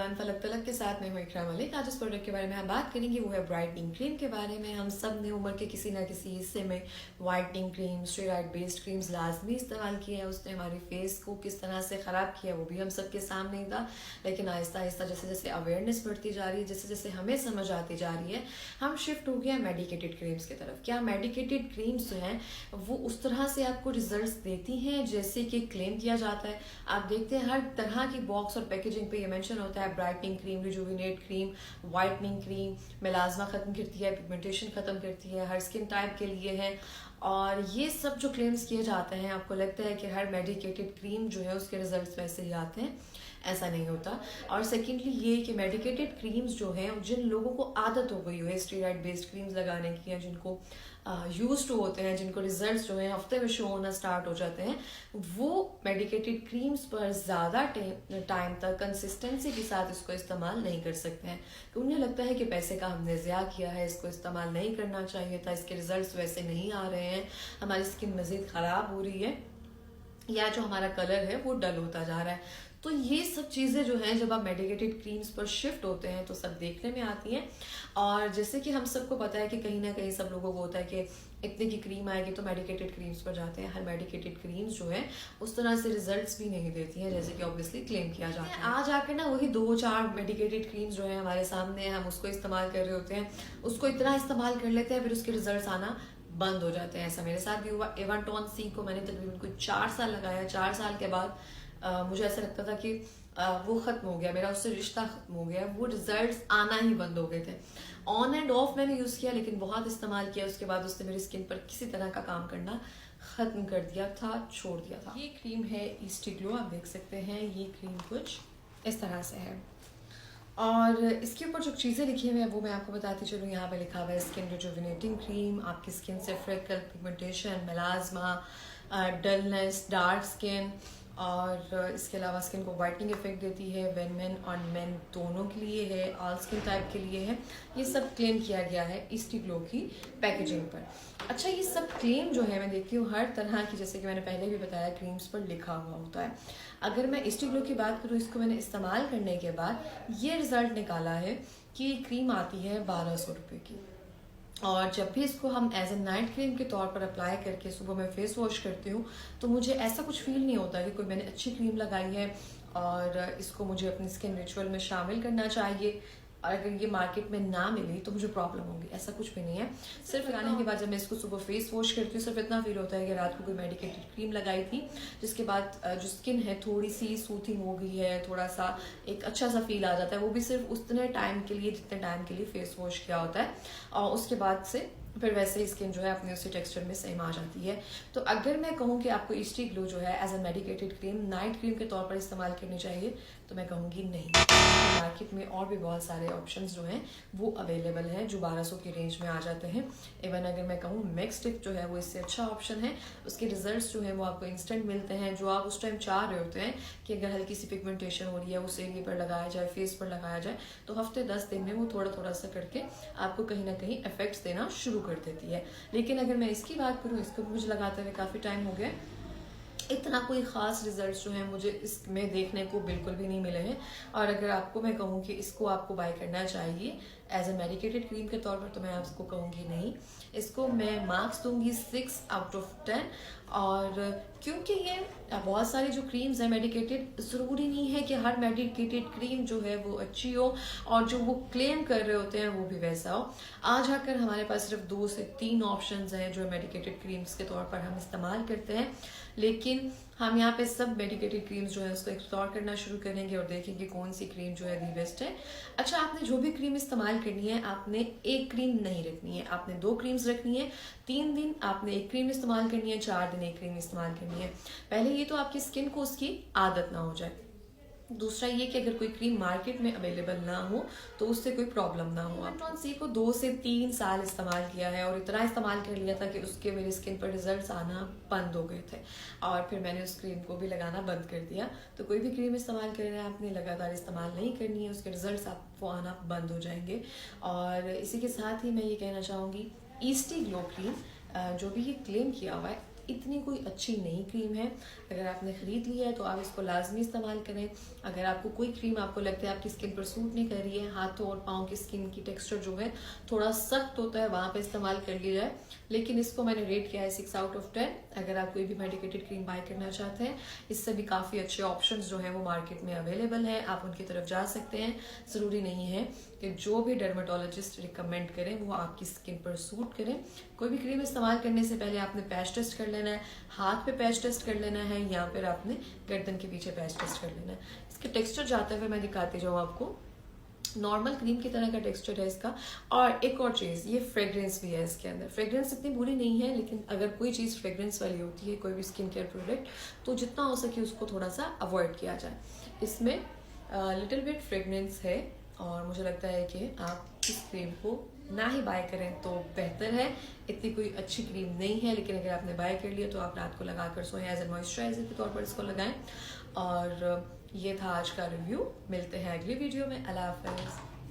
Everyone, फलक तलक के साथ मैं हूँ इकरा मलिक। आज इस प्रोडक्ट के बारे में हम बात करेंगे, वो है ब्राइटनिंग क्रीम के बारे में। हम सब ने उम्र के किसी ना किसी हिस्से में whitening cream, steroid based creams लाजमी इस्तेमाल किए हैं। उसने हमारे फेस को किस तरह से ख़राब किया वो भी हम सब के सामने ही था। लेकिन आहिस्ता आहिस्ता जैसे जैसे अवेयरनेस बढ़ती जा रही है, जैसे जैसे हमें समझ आती जा रही है, हम शिफ्ट हो गए मेडिकेटेड क्रीम्स की तरफ। क्या मेडिकेटेड क्रीम्स जो हैं वो उस तरह से आपको रिजल्ट्स देती हैं जैसे कि क्लेम किया जाता है? आप देखते हैं हर तरह की बॉक्स और पैकेजिंग पे ये मेंशन होता है brightening cream, rejuvenate cream, whitening cream, melasma खत्म करती है, पिगमेंटेशन खत्म करती है, हर स्किन टाइप के लिए है। और ये सब जो क्लेम्स किए जाते हैं, आपको लगता है कि हर मेडिकेटेड क्रीम जो है उसके रिजल्ट्स वैसे ही आते हैं? ऐसा नहीं होता। और सेकेंडली ये कि मेडिकेटेड क्रीम्स जो हैं, जिन लोगों को आदत हो गई है स्टेरॉइड बेस्ड क्रीम्स लगाने की, या जिनको यूज टू होते हैं, जिनको रिजल्ट्स जो हैं हफ्ते में शो होना स्टार्ट हो जाते हैं, वो मेडिकेटेड क्रीम्स पर ज़्यादा टाइम तक कंसिस्टेंसी के साथ इसको इस्तेमाल नहीं कर सकते हैं। तो उन्हें लगता है कि पैसे का हमने ज़्यादा किया है, इसको इस्तेमाल नहीं करना चाहिए था, इसके रिजल्ट्स वैसे नहीं आ रहे हैं, हमारी स्किन मज़ीद ख़राब हो रही है, या जो हमारा कलर है वो डल होता जा रहा है। तो ये सब चीज़ें जो हैं जब आप मेडिकेटेड क्रीम्स पर शिफ्ट होते हैं तो सब देखने में आती हैं। और जैसे कि हम सबको पता है कि कहीं ना कहीं सब लोगों को होता है कि इतने की क्रीम आएगी तो मेडिकेटेड क्रीम्स पर जाते हैं। हर मेडिकेटेड क्रीम्स जो है उस तरह से रिजल्ट्स भी नहीं देती हैं जैसे कि ऑब्वियसली क्लेम किया जाता है। आज आकर ना वही 2-4 मेडिकेटेड क्रीम्स जो है हमारे सामने, हम उसको इस्तेमाल कर रहे होते हैं, उसको इतना इस्तेमाल कर लेते हैं, फिर उसके रिजल्ट्स आना बंद हो जाते हैं। ऐसा मेरे साथ भी हुआ। एवाटॉन सी को मैंने तकरीबन कोई 4 साल लगाया। 4 साल के बाद मुझे ऐसा लगता था कि वो ख़त्म हो गया, मेरा उससे रिश्ता ख़त्म हो गया, वो रिजल्ट्स आना ही बंद हो गए थे। ऑन एंड ऑफ मैंने यूज़ किया, लेकिन बहुत इस्तेमाल किया, उसके बाद उसने मेरी स्किन पर किसी तरह का काम करना ख़त्म कर दिया था, छोड़ दिया था। ये क्रीम है ईस्टी ग्लो, आप देख सकते हैं। ये क्रीम कुछ इस तरह से है और इसके ऊपर जो चीज़ें लिखी हुई हैं वो मैं आपको बताती चलूँ। यहाँ पे लिखा हुआ है स्किन रिजुविनेटिंग क्रीम, आपकी स्किन से freckle, pigmentation, मेलाज़मा, dullness, dark skin, और इसके अलावा स्किन को वाइटनिंग इफेक्ट देती है। वेमेन और मेन दोनों के लिए है, ऑल स्किन टाइप के लिए है। ये सब क्लेम किया गया है ईस्टी ग्लो की पैकेजिंग पर। अच्छा, ये सब क्लेम जो है मैं देखती हूँ हर तरह की, जैसे कि मैंने पहले भी बताया, क्रीम्स पर लिखा हुआ होता है। अगर मैं ईस्टी ग्लो की बात करूँ, इसको मैंने इस्तेमाल करने के बाद ये रिज़ल्ट निकाला है कि क्रीम आती है 1200 रुपये की। और जब भी इसको हम एज ए नाइट क्रीम के तौर पर अप्लाई करके सुबह मैं फेस वॉश करती हूँ तो मुझे ऐसा कुछ फील नहीं होता कि कोई मैंने अच्छी क्रीम लगाई है और इसको मुझे अपनी स्किन रिचुअल में शामिल करना चाहिए, और अगर ये मार्केट में ना मिली तो मुझे प्रॉब्लम होगी। ऐसा कुछ भी नहीं है। सिर्फ लगाने के बाद जब मैं इसको सुबह फेस वॉश करती हूँ, सिर्फ इतना फील होता है कि रात को कोई मेडिकेटेड क्रीम लगाई थी, जिसके बाद जो स्किन है थोड़ी सी सूथिंग हो गई है, थोड़ा सा एक अच्छा सा फील आ जाता है। वो भी सिर्फ उतने टाइम के लिए जितने टाइम के लिए फेस वॉश किया होता है, और उसके बाद से फिर वैसे ही स्किन जो है अपने उसी टेक्सचर में सेम आ जाती है। तो अगर मैं कहूँ कि आपको ईस्टी ग्लो जो है as a medicated cream night cream के तौर पर इस्तेमाल करनी चाहिए, तो मैं कहूँगी नहीं। मार्केट में और भी बहुत सारे ऑप्शंस जो हैं वो अवेलेबल हैं जो 1200 की रेंज में आ जाते हैं। इवन अगर मैं कहूँ मैक्स टिप जो है वो इससे अच्छा ऑप्शन है। उसके रिजल्ट्स जो हैं वो आपको इंस्टेंट मिलते हैं। जो आप उस टाइम चाह रहे होते हैं कि अगर हल्की सी पिगमेंटेशन हो रही है उस एरिया पर लगाया जाए, फेस पर लगाया जाए, तो हफ्ते 10 दिन में वो थोड़ा थोड़ा सा करके आपको कहीं ना कहीं इफेक्ट्स देना शुरू कर देती है। लेकिन अगर मैं इसकी बात करूँ, इसको मुझे लगाते हुए काफ़ी टाइम हो गया, इतना कोई ख़ास रिजल्ट्स जो हैं मुझे इसमें देखने को बिल्कुल भी नहीं मिले हैं। और अगर आपको मैं कहूँ कि इसको आपको बाय करना चाहिए एज ए मेडिकेटेड क्रीम के तौर पर, तो मैं आपको कहूँगी नहीं। इसको मैं मार्क्स दूंगी 6 आउट ऑफ 10। और क्योंकि ये बहुत सारी जो क्रीम्स हैं मेडिकेटेड, ज़रूरी नहीं है कि हर मेडिकेटेड क्रीम जो है वो अच्छी हो और जो वो क्लेम कर रहे होते हैं वो भी वैसा हो। आज आकर हमारे पास सिर्फ 2 से 3 ऑप्शंस हैं जो मेडिकेटेड क्रीम्स के तौर पर हम इस्तेमाल करते हैं। लेकिन हम यहाँ पे सब मेडिकेटेड क्रीम्स जो है उसको एक्सप्लोर करना शुरू करेंगे और देखेंगे कौन सी क्रीम जो है दी बेस्ट है। अच्छा, आपने जो भी क्रीम इस्तेमाल करनी है, आपने एक क्रीम नहीं रखनी है, आपने 2 क्रीम्स रखनी है। 3 दिन आपने एक क्रीम इस्तेमाल करनी है, 4 दिन एक क्रीम इस्तेमाल करनी है। पहले ये तो आपकी स्किन को उसकी आदत ना हो जाए। दूसरा ये कि अगर कोई क्रीम मार्केट में अवेलेबल ना हो तो उससे कोई प्रॉब्लम ना हो। एवाटॉन सी को 2 से 3 साल इस्तेमाल किया है और इतना इस्तेमाल कर लिया था कि उसके मेरी स्किन पर रिजल्ट्स आना बंद हो गए थे, और फिर मैंने उस क्रीम को भी लगाना बंद कर दिया। तो कोई भी क्रीम इस्तेमाल कर रहे हैं, आपने लगातार इस्तेमाल नहीं करनी है, उसके रिजल्ट्स आपको आना बंद हो जाएंगे। और इसी के साथ ही मैं ये कहना चाहूँगी, ईस्टी ग्लो क्रीम जो भी ये क्लेम किया हुआ है इतनी कोई अच्छी नई क्रीम है। अगर आपने ख़रीद लिया है तो आप इसको लाजमी इस्तेमाल करें। अगर आपको कोई क्रीम आपको लगता है आपकी स्किन पर सूट नहीं कर रही है, हाथों और पाँव की स्किन की टेक्सचर जो है थोड़ा सख्त होता है, वहाँ पे इस्तेमाल कर लिया जाए। लेकिन इसको मैंने रेट किया है 6 आउट ऑफ 10। अगर आप कोई भी मेडिकेटेड क्रीम बाय करना चाहते हैं, इससे भी काफ़ी अच्छे ऑप्शंस जो हैं वो मार्केट में अवेलेबल हैं, आप उनकी तरफ जा सकते हैं। ज़रूरी नहीं है कि जो भी डर्माटोलॉजिस्ट रिकमेंड करें वो आपकी स्किन पर सूट करें। कोई भी क्रीम इस्तेमाल करने से पहले आपने पैच टेस्ट कर लेना है, हाथ पे पैच टेस्ट कर लेना है, या फिर आपने गर्दन के पीछे पैच टेस्ट कर लेना है। इसके टेक्सचर जाते हुए मैं दिखाती जाऊँ आपको। नॉर्मल क्रीम की तरह का टेक्सचर है इसका। और एक और चीज़, ये फ्रेग्रेंस भी है इसके अंदर। फ्रेग्रेंस इतनी बुरी नहीं है, लेकिन अगर कोई चीज़ फ्रेग्रेंस वाली होती है, कोई भी स्किन केयर प्रोडक्ट, तो जितना हो सके उसको थोड़ा सा अवॉइड किया जाए। इसमें लिटिल बिट फ्रेग्रेंस है और मुझे लगता है कि आप इस क्रीम को ना ही बाय करें तो बेहतर है। इतनी कोई अच्छी क्रीम नहीं है, लेकिन अगर आपने बाय कर लिया तो आप रात को लगाकर सोएं, एज ए मॉइस्चराइजर के तौर पर इसको लगाएं। और ये था आज का रिव्यू। मिलते हैं अगली वीडियो में। अल्लाह हाफ़िज़।